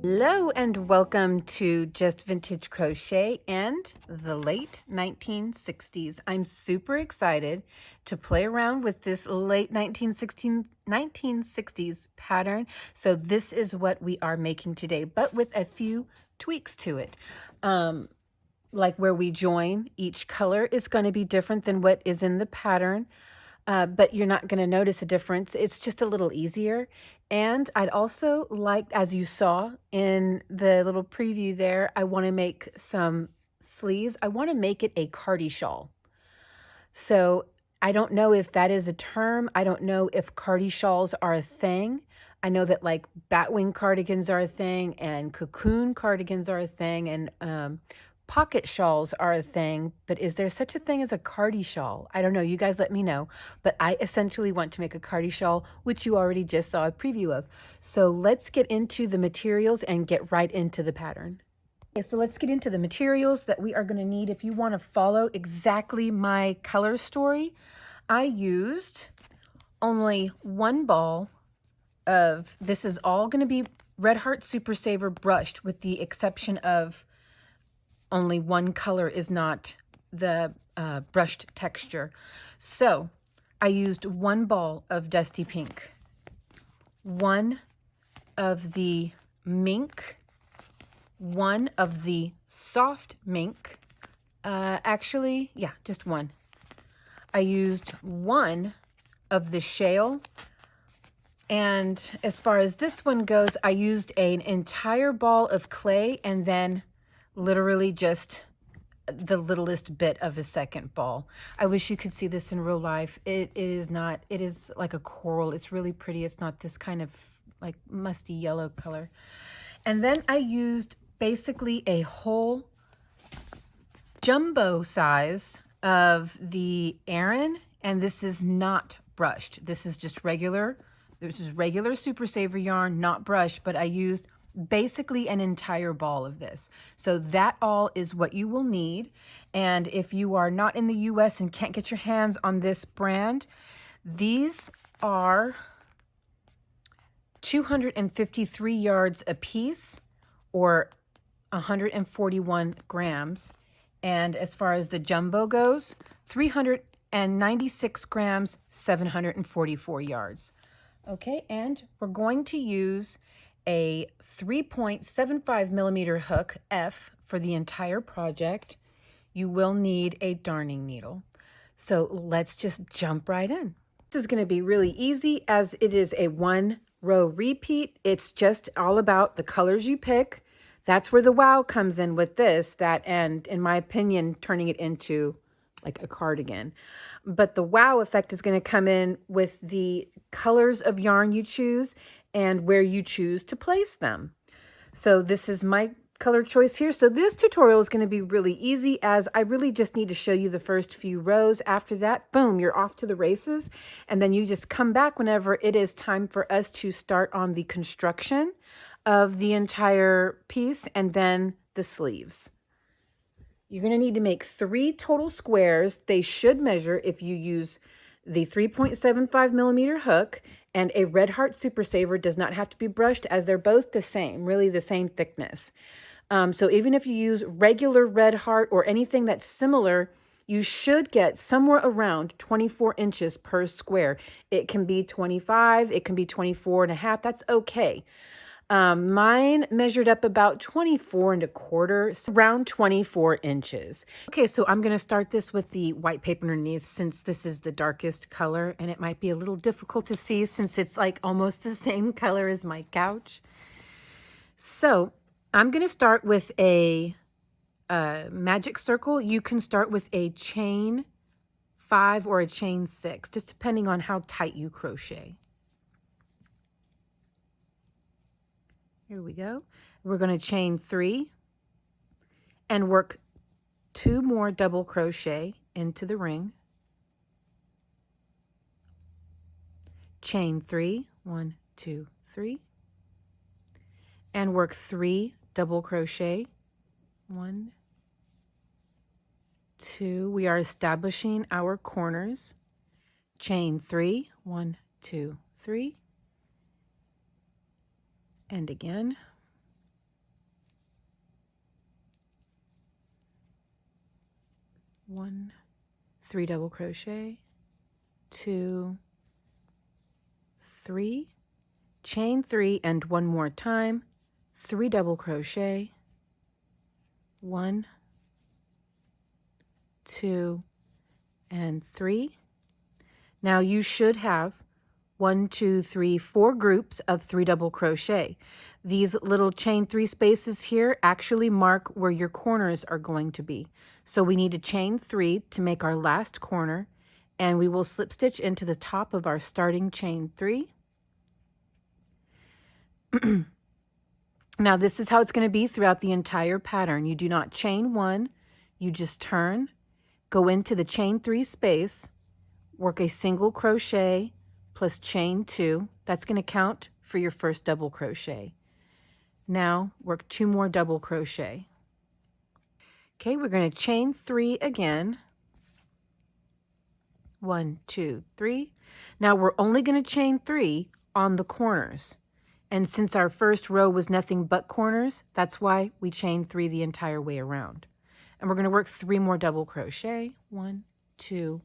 Hello and welcome to Just Vintage Crochet and the late 1960s. I'm super excited to play around with this late 1960s pattern. So this is what we are making today, but with a few tweaks to it. Like where we join, each color is going to be different than what is in the pattern. But you're not going to notice a difference. It's just a little easier. And I'd also like, as you saw in the little preview there, I want to make some sleeves. I want to make it a Cardi-Shawl. So I don't know if that is a term. I don't know if Cardi-Shawls are a thing. I know that like batwing cardigans are a thing and cocoon cardigans are a thing and pocket shawls are a thing, but is there such a thing as a Cardi-Shawl? I don't know. You guys let me know. But I essentially want to make a Cardi-Shawl, which you already just saw a preview of. So let's get into the materials and get right into the pattern. Okay, so let's get into the materials that we are going to need. If you want to follow exactly my color story, I used only one ball of, this is all going to be Red Heart Super Saver brushed, with the exception of only one color is not the brushed texture. So I used one ball of Dusty Pink, one of the Mink, one of the Soft Mink, actually, yeah, just one. I used one of the Shale, and as far as this one goes, I used an entire ball of clay and then literally just the littlest bit of a second ball. I wish you could see this in real life. It is not, it is like a coral. It's really pretty. It's not this kind of like musty yellow color. And then I used basically a whole jumbo size of the Aran, and this is not brushed. This is just regular. This is regular Super Saver yarn, not brushed, but I used basically an entire ball of this. So that all is what you will need. And if you are not in the US and can't get your hands on this brand, these are 253 yards a piece, or 141 grams. And as far as the jumbo goes, 396 grams, 744 yards. Okay, and we're going to use a 3.75 millimeter hook, F, for the entire project. You will need a darning needle. So let's just jump right in. This is going to be really easy as it is a one row repeat. It's just all about the colors you pick. That's where the wow comes in with this, that, and in my opinion, turning it into like a cardigan. But the wow effect is going to come in with the colors of yarn you choose and where you choose to place them. So this is my color choice here. So this tutorial is going to be really easy, as I really just need to show you the first few rows. After that, boom, you're off to the races. And then you just come back whenever it is time for us to start on the construction of the entire piece and then the sleeves. You're going to need to make 3 total squares. They should measure, if you use the 3.75 millimeter hook, and a Red Heart Super Saver does not have to be brushed, as they're both the same, really the same thickness. So even if you use regular Red Heart or anything that's similar, you should get somewhere around 24 inches per square. It can be 25, it can be 24 and a half. That's okay. Mine measured up about 24 and a quarter, so around 24 inches. Okay, so I'm going to start this with the white paper underneath, since this is the darkest color, and it might be a little difficult to see since it's like almost the same color as my couch. So I'm going to start with a magic circle. You can start with a chain 5 or a chain 6, just depending on how tight you crochet. Here we go. We're going to chain 3 and work 2 more double crochet into the ring. Chain 3, 1, 2, 3, and work 3 double crochet. 1, 2. We are establishing our corners. Chain 3, 1, 2, 3, and again 1, 3 double crochet, 2, 3, chain 3, and one more time, 3 double crochet, 1, 2, and 3. Now you should have 1, 2, 3, 4 groups of 3 double crochet. These little chain 3 spaces here actually mark where your corners are going to be. So we need to chain 3 to make our last corner, and we will slip stitch into the top of our starting chain 3. Now this is how it's going to be throughout the entire pattern. You do not chain 1, you just turn, go into the chain 3 space, work a single crochet plus chain 2. That's going to count for your first double crochet. Now work 2 more double crochet. Okay, we're going to chain 3 again. 1, 2, 3. Now we're only going to chain 3 on the corners. And since our first row was nothing but corners, that's why we chain 3 the entire way around. And we're going to work 3 more double crochet. 1, 2,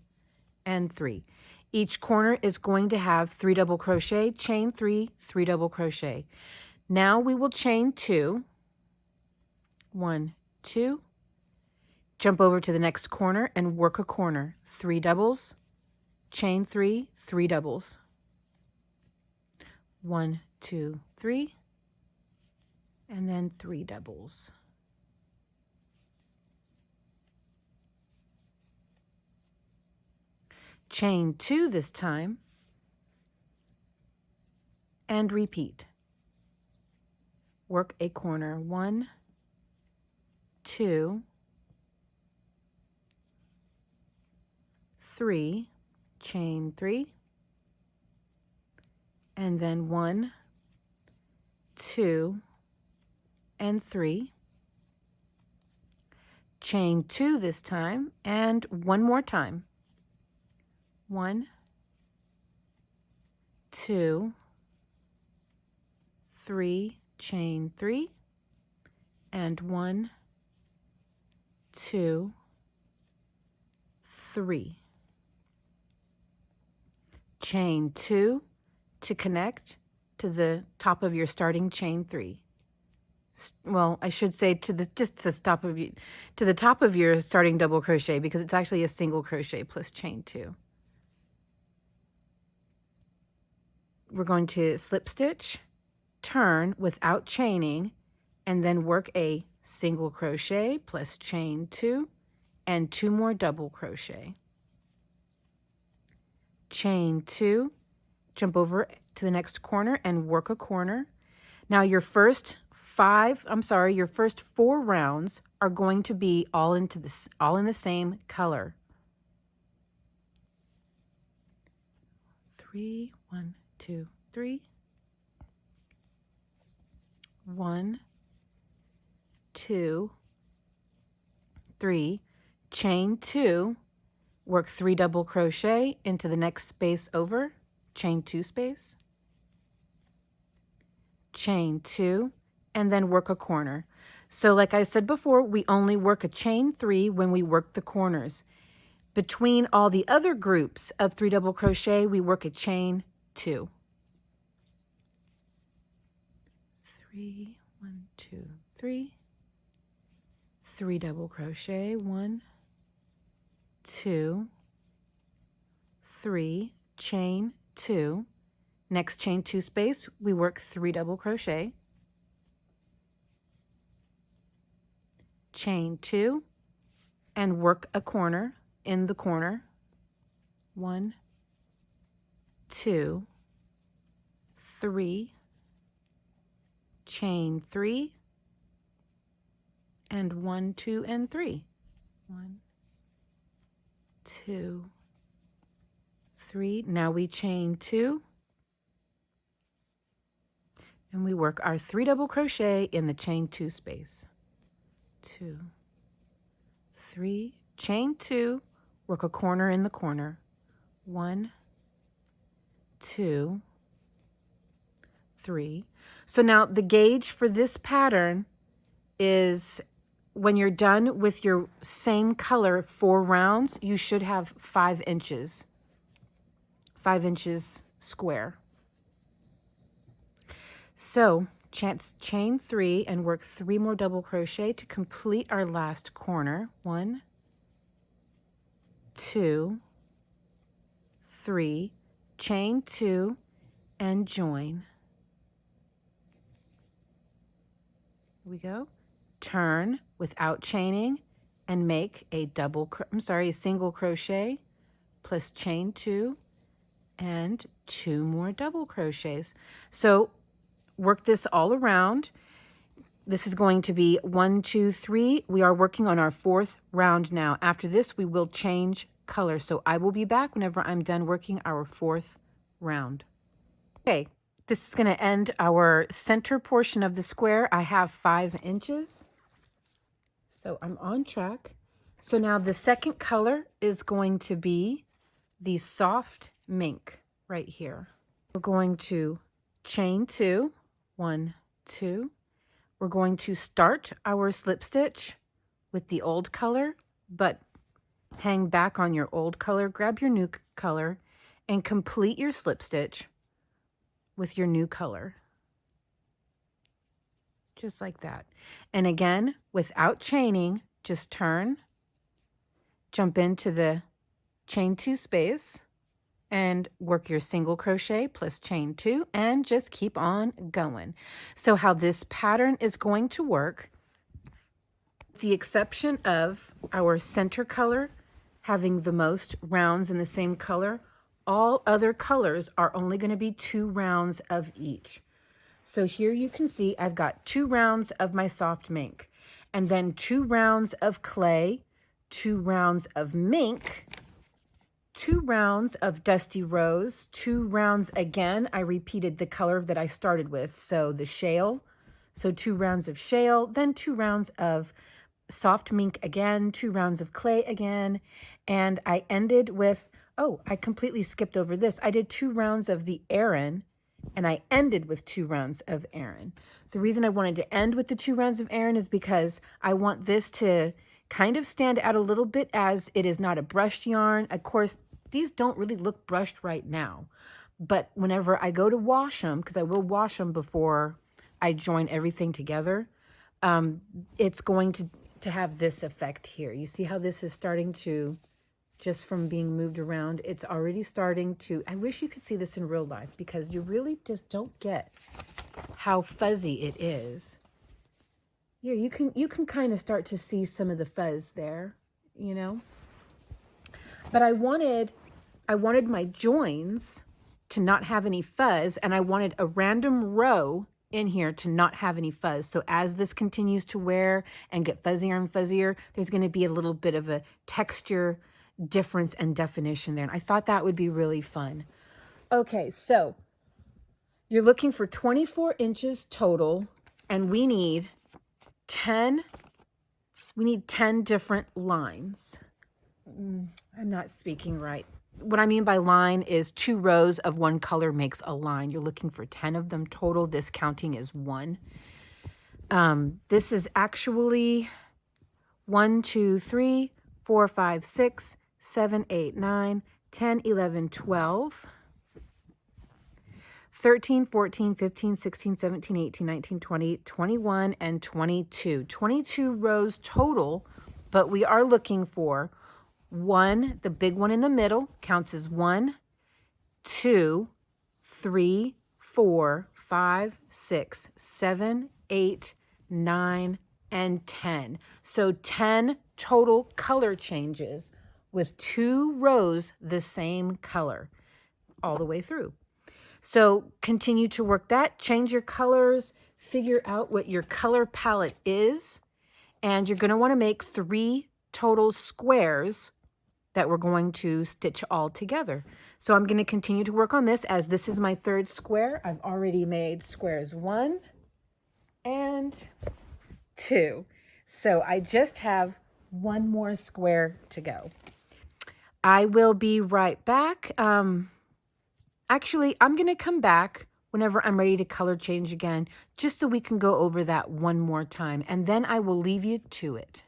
and 3. Each corner is going to have 3 double crochet, chain 3, 3 double crochet. Now we will chain 2. 1, 2. Jump over to the next corner and work a corner. 3 doubles, chain 3, 3 doubles. 1, 2, 3, and then 3 doubles. Chain 2 this time, and repeat. Work a corner. 1, 2, 3, chain 3, and then 1, 2, and 3. Chain 2 this time, and one more time. 1, 2, 3, chain 3, and 1, 2, 3. Chain 2 to connect to the top of your starting chain 3. Well, I should say to the to the top of your starting double crochet, because it's actually a single crochet plus chain 2. We're going to slip stitch, turn without chaining, and then work a single crochet plus chain 2 and 2 more double crochet. Chain 2, jump over to the next corner and work a corner. Now your first 4 rounds are going to be all in the same color. 3, 1, 2, 3. 1, 2, 3. Chain 2. Work 3 double crochet into the next space over, chain 2 space, chain 2, and then work a corner. So like I said before, we only work a chain 3 when we work the corners. Between all the other groups of 3 double crochet, we work a chain 2. 3, 1, 2, 3. 3 double crochet, 1, 2, 3, chain 2. Next chain 2 space, we work 3 double crochet, chain 2, and work a corner in the corner. 1, 2, 3, chain 3, and 1, 2, and 3. 1, 2, 3. Now we chain 2, and we work our 3 double crochet in the chain 2 space. 2, 3, chain 2, work a corner in the corner. 1, 2, 3. So now the gauge for this pattern is when you're done with your same color 4 rounds, you should have 5 inches. 5 inches square. So chain 3 and work 3 more double crochet to complete our last corner. 1, 2, 3, chain 2 and join. Here we go. Turn without chaining and make a single crochet plus chain 2 and 2 more double crochets. So work this all around. This is going to be 1, 2, 3. We are working on our 4th round now. After this, we will change color. So I will be back whenever I'm done working our 4th round. Okay, this is going to end our center portion of the square. I have 5 inches. So I'm on track. So now the second color is going to be the soft mink right here. We're going to chain 2, 1, 2. We're going to start our slip stitch with the old color, but hang back on your old color, grab your new color, and complete your slip stitch with your new color. Just like that. And again, without chaining, just turn, jump into the chain 2 space, and work your single crochet plus chain 2 and just keep on going. So how this pattern is going to work, with the exception of our center color having the most rounds in the same color, all other colors are only going to be 2 rounds of each. So here you can see I've got 2 rounds of my soft mink, and then 2 rounds of clay, 2 rounds of mink, 2 rounds of dusty rose, 2 rounds again. I repeated the color that I started with, so the shale. So 2 rounds of shale, then 2 rounds of soft mink again, 2 rounds of clay again, and I ended with, oh, I completely skipped over this. I did 2 rounds of the Aran, and I ended with 2 rounds of Aran. The reason I wanted to end with the 2 rounds of Aran is because I want this to kind of stand out a little bit, as it is not a brushed yarn. Of course, these don't really look brushed right now, but whenever I go to wash them, because I will wash them before I join everything together, it's going to have this effect here. You see how this is starting to, just from being moved around, it's already starting to, I wish you could see this in real life, because you really just don't get how fuzzy it is. Yeah, you can kind of start to see some of the fuzz there, you know. But I wanted my joins to not have any fuzz, and I wanted a random row in here to not have any fuzz. So as this continues to wear and get fuzzier and fuzzier, there's going to be a little bit of a texture difference and definition there. And I thought that would be really fun. Okay, so you're looking for 24 inches total, and we need 10 different lines. I'm not speaking right. What I mean by line is 2 rows of one color makes a line. You're looking for 10 of them total. This counting is 1. This is actually 1, 2, 3, 4, 5, 6, 7, 8, 9, 10, 11, 12, 13, 14, 15, 16, 17, 18, 19, 20, 21, and 22. 22 rows total, but we are looking for 1, the big one in the middle counts as 1, 2, 3, 4, 5, 6, 7, 8, 9, and 10. So 10 total color changes with 2 rows the same color all the way through. So continue to work that, change your colors, figure out what your color palette is, and you're going to want to make 3 total squares that we're going to stitch all together. So I'm going to continue to work on this, as this is my 3rd square. I've already made squares 1 and 2. So I just have 1 more square to go. I will be right back. Actually, I'm going to come back whenever I'm ready to color change again, just so we can go over that one more time, and then I will leave you to it.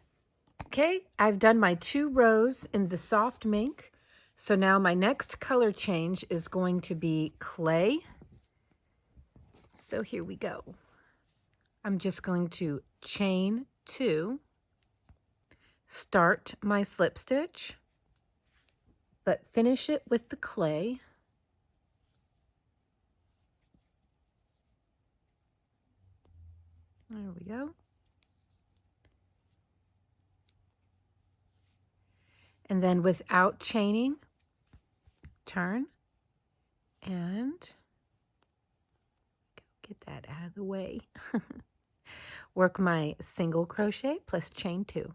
Okay, I've done my 2 rows in the soft mink. So now my next color change is going to be clay. So here we go. I'm just going to chain 2, start my slip stitch, but finish it with the clay. There we go. And then without chaining, turn and get that out of the way. Work my single crochet plus chain 2.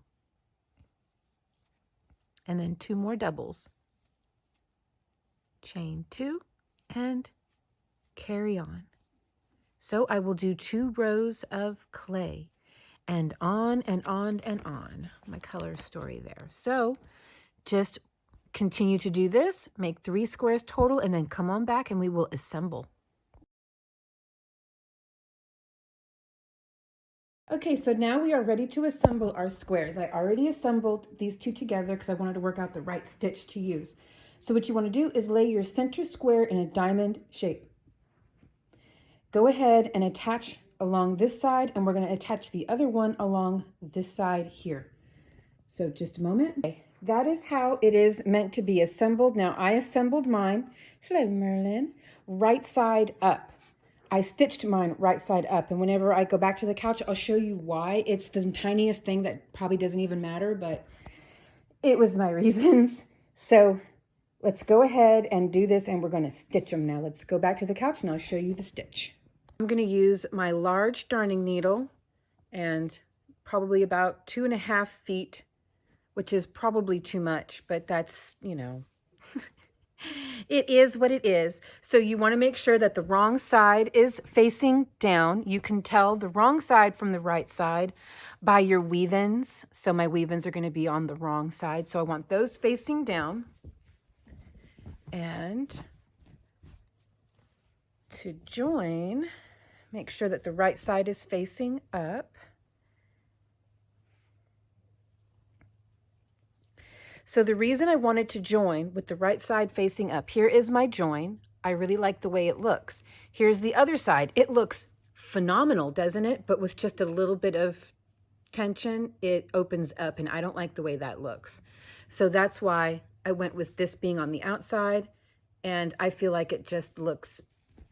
And then 2 more doubles. Chain 2 and carry on. So I will do 2 rows of clay and on and on and on. My color story there. So just continue to do this, make 3 squares total, and then come on back and we will assemble. Okay, so now we are ready to assemble our squares. I already assembled these 2 together because I wanted to work out the right stitch to use. So what you want to do is lay your center square in a diamond shape. Go ahead and attach along this side, and we're going to attach the other one along this side here. So just a moment. Okay, that is how it is meant to be assembled. Now I assembled mine, hello Merlin, right side up. I stitched mine right side up, and whenever I go back to the couch, I'll show you why. It's the tiniest thing that probably doesn't even matter, but it was my reasons. So let's go ahead and do this, and we're going to stitch them now. Let's go back to the couch, and I'll show you the stitch. I'm going to use my large darning needle and probably about 2.5 feet, which is probably too much, but that's, you know, it is what it is. So you want to make sure that the wrong side is facing down. You can tell the wrong side from the right side by your weave-ins. So my weave-ins are going to be on the wrong side. So I want those facing down. And to join, make sure that the right side is facing up. So the reason I wanted to join with the right side facing up, here is my join. I really like the way it looks. Here's the other side. It looks phenomenal, doesn't it? But with just a little bit of tension, it opens up, and I don't like the way that looks. So that's why I went with this being on the outside, and I feel like it just looks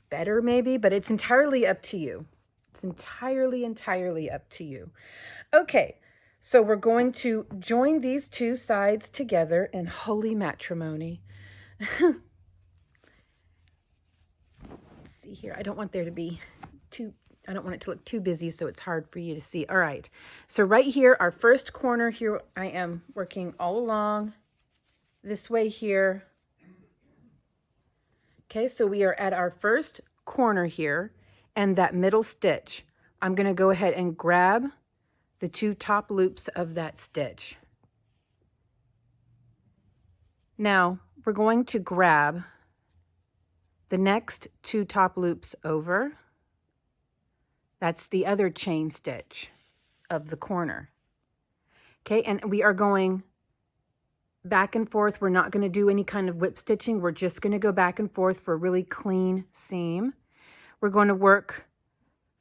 better maybe, but it's entirely up to you. It's entirely up to you. Okay. So we're going to join these 2 sides together in holy matrimony. Let's see here. I don't want there to be I don't want it to look too busy, so it's hard for you to see. All right. So right here, our first corner here, I am working all along this way here. Okay, so we are at our first corner here, and that middle stitch, I'm going to go ahead and grab the 2 top loops of that stitch. Now we're going to grab the next 2 top loops over. That's the other chain stitch of the corner. Okay, and we are going back and forth. We're not going to do any kind of whip stitching. We're just going to go back and forth for a really clean seam. We're going to work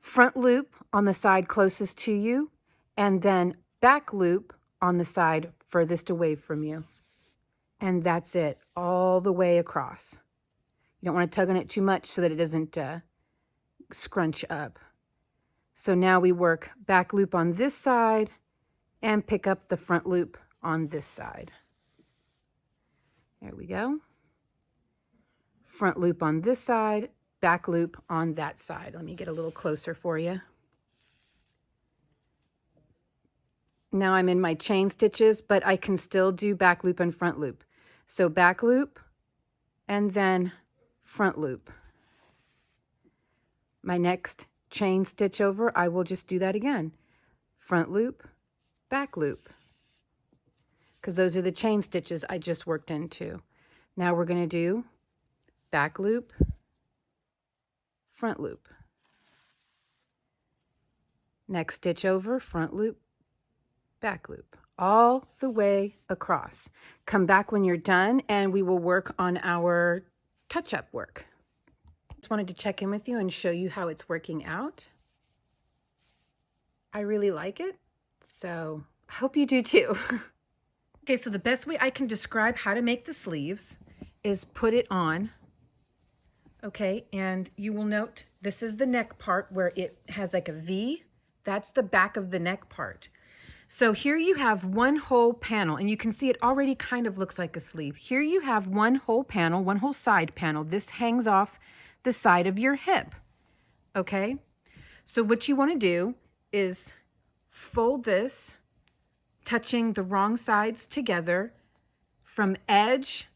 front loop on the side closest to you, and then back loop on the side furthest away from you. And that's it, all the way across. You don't want to tug on it too much so that it doesn't scrunch up. So now we work back loop on this side and pick up the front loop on this side. There we go. Front loop on this side, back loop on that side. Let me get a little closer for you. Now I'm in my chain stitches, but I can still do back loop and front loop. So back loop and then front loop. My next chain stitch over, I will just do that again. Front loop, back loop. Because those are the chain stitches I just worked into. Now we're going to do back loop, front loop. Next stitch over, front loop, back loop, all the way across. Come back when you're done and we will work on our touch-up work. Just wanted to check in with you and show you how it's working out. I really like it, so I hope you do too. Okay, so the best way I can describe how to make the sleeves is put it on, okay, and you will note this is the neck part where it has like a V. That's the back of the neck part. So here you have one whole panel, and you can see it already kind of looks like a sleeve. Here you have one whole panel, one whole side panel. This hangs off the side of your hip, okay? So what you want to do is fold this, touching the wrong sides together from edge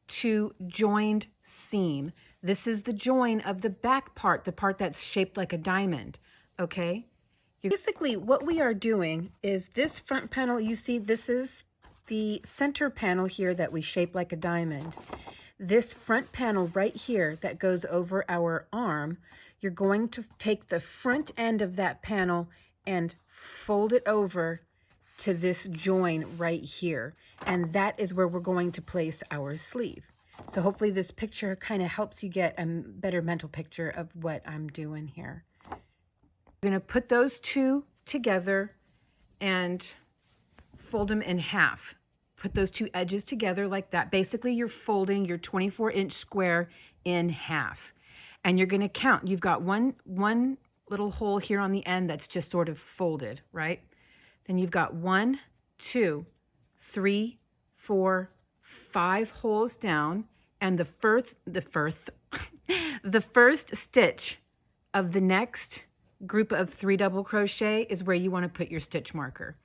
to joined seam. This is the join of the back part, the part that's shaped like a diamond, okay? Basically, what we are doing is this front panel, you see this is the center panel here that we shape like a diamond. This front panel right here that goes over our arm, you're going to take the front end of that panel and fold it over to this join right here. And that is where we're going to place our sleeve. So hopefully this picture kind of helps you get a better mental picture of what I'm doing here. We're going to put those two together and fold them in half. Put those two edges together like that. Basically, you're folding your 24-inch square in half. And you're going to count. You've got one little hole here on the end that's just sort of folded, right? Then you've got 1, 2, 3, 4, 5 holes down. And the first stitch of the next group of 3 double crochet is where you want to put your stitch marker.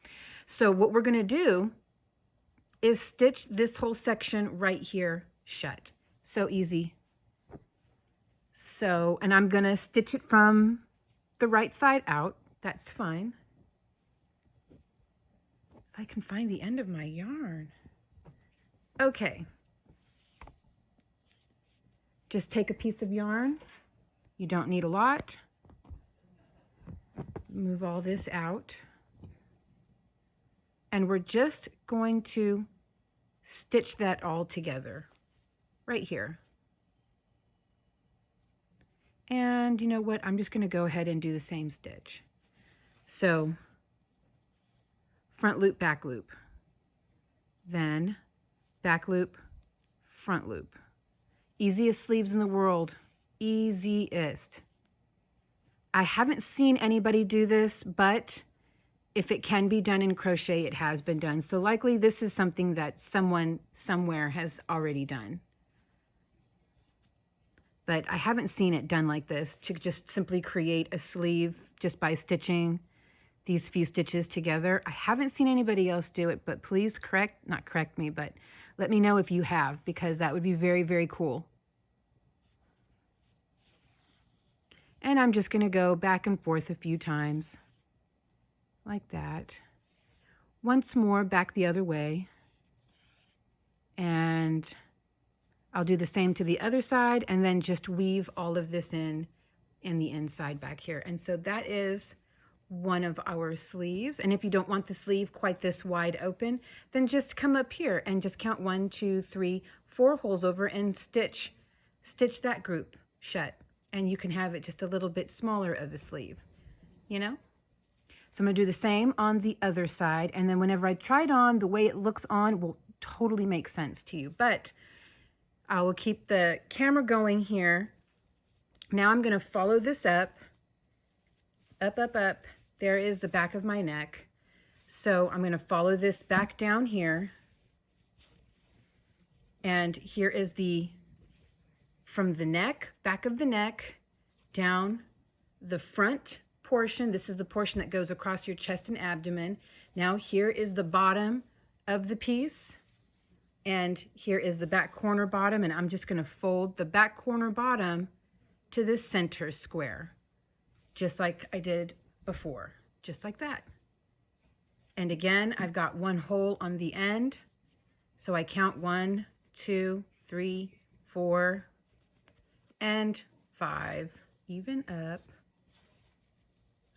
So what we're going to do is stitch this whole section right here shut. So easy. So, and I'm going to stitch it from the right side out. That's fine. If I can find the end of my yarn. Okay. Just take a piece of yarn. You don't need a lot. Move all this out. And we're just going to stitch that all together right here. And you know what? I'm just going to go ahead and do the same stitch. So front loop, back loop, then back loop, front loop. Easiest sleeves in the world. Easiest. I haven't seen anybody do this, but if it can be done in crochet, it has been done. So likely this is something that someone somewhere has already done. But I haven't seen it done like this, to just simply create a sleeve just by stitching these few stitches together. I haven't seen anybody else do it, but please not correct me, but let me know if you have, because that would be very, very cool. And I'm just going to go back and forth a few times like that. Once more, back the other way. And I'll do the same to the other side, and then just weave all of this in the inside back here. And so that is one of our sleeves. And if you don't want the sleeve quite this wide open, then just come up here and just count 1, 2, 3, 4 holes over and stitch that group shut. And you can have it just a little bit smaller of a sleeve, you know? So I'm going to do the same on the other side. And then whenever I try it on, the way it looks on will totally make sense to you. But I will keep the camera going here. Now I'm going to follow this up, up, up, up. There is the back of my neck. So I'm going to follow this back down here. And here is from the neck, back of the neck, down the front portion. This is the portion that goes across your chest and abdomen. Now here is the bottom of the piece. And here is the back corner bottom. And I'm just going to fold the back corner bottom to this center square, just like I did before, just like that. And again, I've got 1 hole on the end. So I count 1, 2, 3, 4, and 5. even up.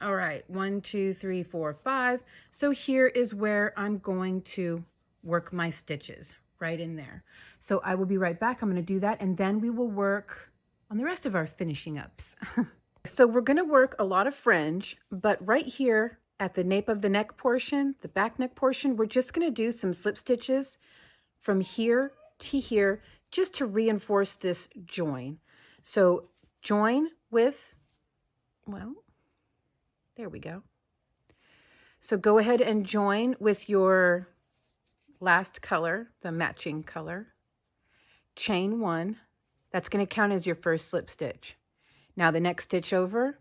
All right, 1, 2, 3, 4, 5. So here is where I'm going to work my stitches, right in there. So I will be right back. I'm going to do that, and then we will work on the rest of our finishing ups. So we're going to work a lot of fringe, but right here at the nape of the neck portion, the back neck portion, we're just going to do some slip stitches from here to here just to reinforce this join. So join with, well, there we go. So go ahead and join with your last color, the matching color. Chain 1. That's going to count as your first slip stitch. Now the next stitch over,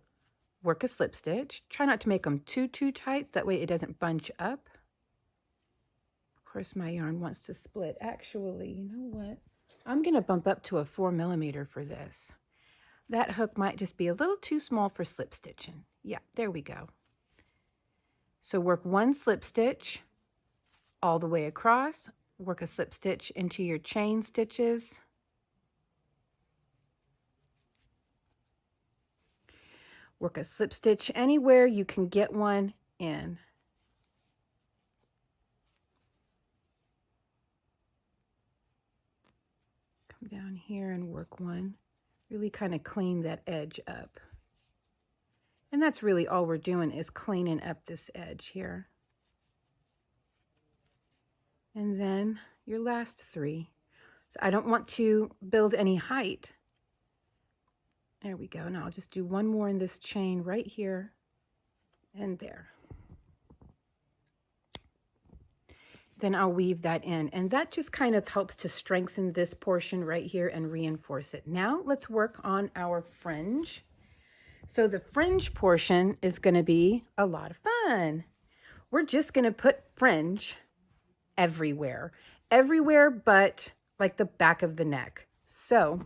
work a slip stitch. Try not to make them too tight. That way it doesn't bunch up. Of course, my yarn wants to split. Actually, you know what? I'm going to bump up to a 4mm for this. That hook might just be a little too small for slip stitching. Yeah, there we go. So work one slip stitch all the way across, work a slip stitch into your chain stitches. Work a slip stitch anywhere you can get one in. Come down here and work one. Really kind of clean that edge up. And that's really all we're doing is cleaning up this edge here. And then your last 3. So I don't want to build any height. There we go. Now I'll just do one more in this chain right here and there. Then I'll weave that in, and that just kind of helps to strengthen this portion right here and reinforce it. Now let's work on our fringe. So the fringe portion is going to be a lot of fun. We're just going to put fringe everywhere but like the back of the neck. So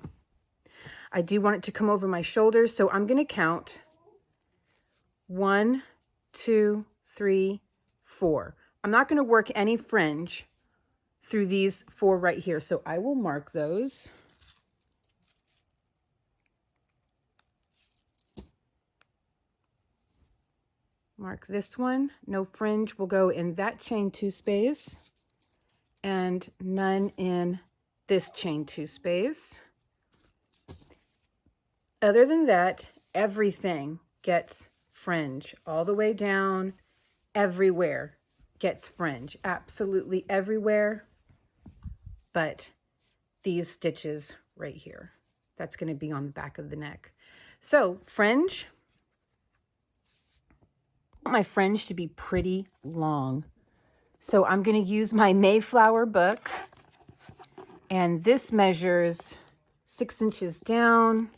I do want it to come over my shoulders, so I'm going to count 1, 2, 3, 4. I'm not going to work any fringe through these 4 right here, so I will mark those. Mark this one. No fringe will go in that chain 2 space, and none in this chain 2 space. Other than that, everything gets fringe all the way down. Everywhere gets fringe, absolutely everywhere, but these stitches right here. That's going to be on the back of the neck. So fringe, I want my fringe to be pretty long. So I'm going to use my Mayflower book, and this measures 6 inches down,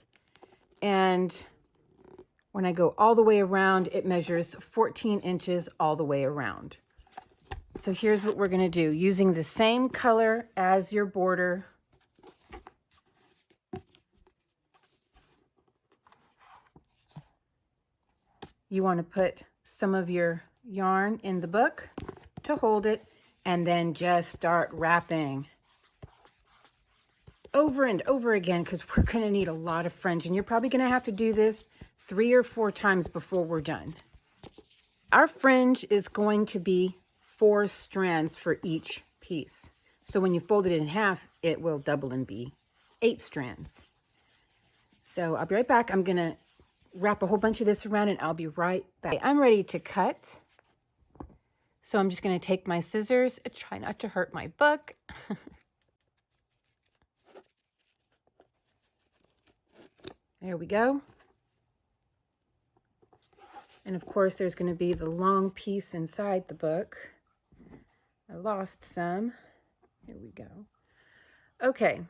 and when I go all the way around, it measures 14 inches all the way around. So here's what we're going to do. Using the same color as your border, you want to put some of your yarn in the book to hold it, and then just start wrapping over and over again, because we're going to need a lot of fringe, and you're probably going to have to do this 3 or 4 times before we're done. Our fringe is going to be 4 strands for each piece. So when you fold it in half, it will double and be 8 strands. So I'll be right back. I'm going to wrap a whole bunch of this around, and I'll be right back. I'm ready to cut. So I'm just going to take my scissors, try not to hurt my book. There we go. And of course, there's going to be the long piece inside the book. I lost some. Here we go. Okay.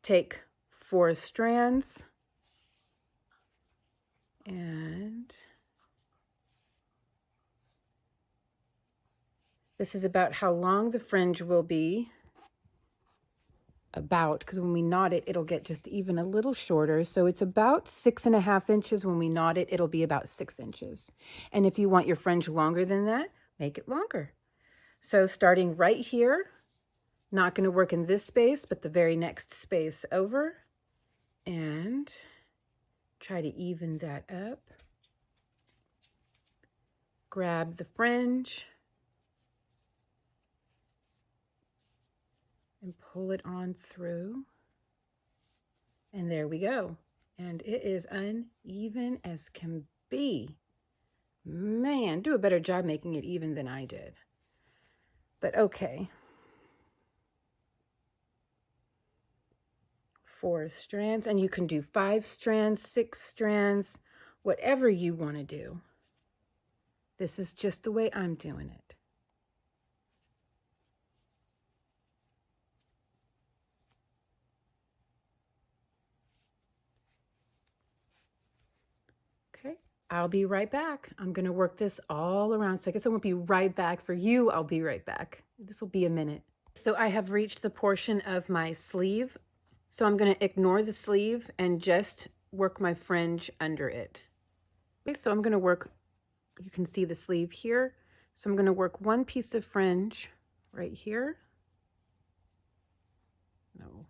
Take 4 strands. And this is about how long the fringe will be. About, because when we knot it, it'll get just even a little shorter. So it's about 6.5 inches. When we knot it, it'll be about 6 inches. And if you want your fringe longer than that, make it longer. So starting right here, not going to work in this space, but the very next space over. And Try to even that up. Grab the fringe and pull it on through. And there we go. And it is uneven as can be. Man, do a better job making it even than I did. But okay. 4 strands, and you can do 5 strands, 6 strands, whatever you want to do. This is just the way I'm doing it. Okay, I'll be right back. I'm going to work this all around. So I guess I won't be right back. For you, I'll be right back. This will be a minute. So I have reached the portion of my sleeve. So I'm going to ignore the sleeve and just work my fringe under it. Okay, so I'm going to work, you can see the sleeve here. So I'm going to work one piece of fringe right here. No.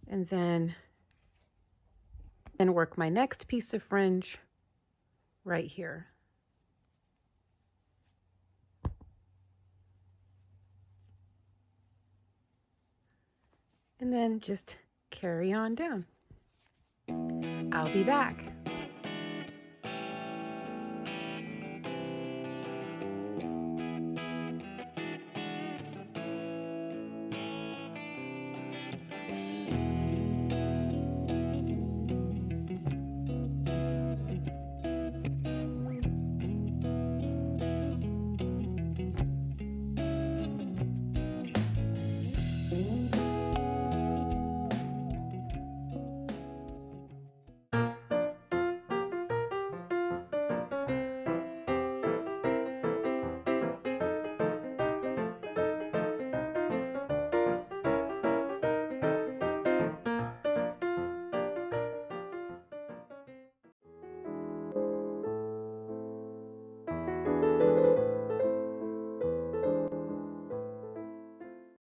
And then work my next piece of fringe right here. And then just carry on down. I'll be back.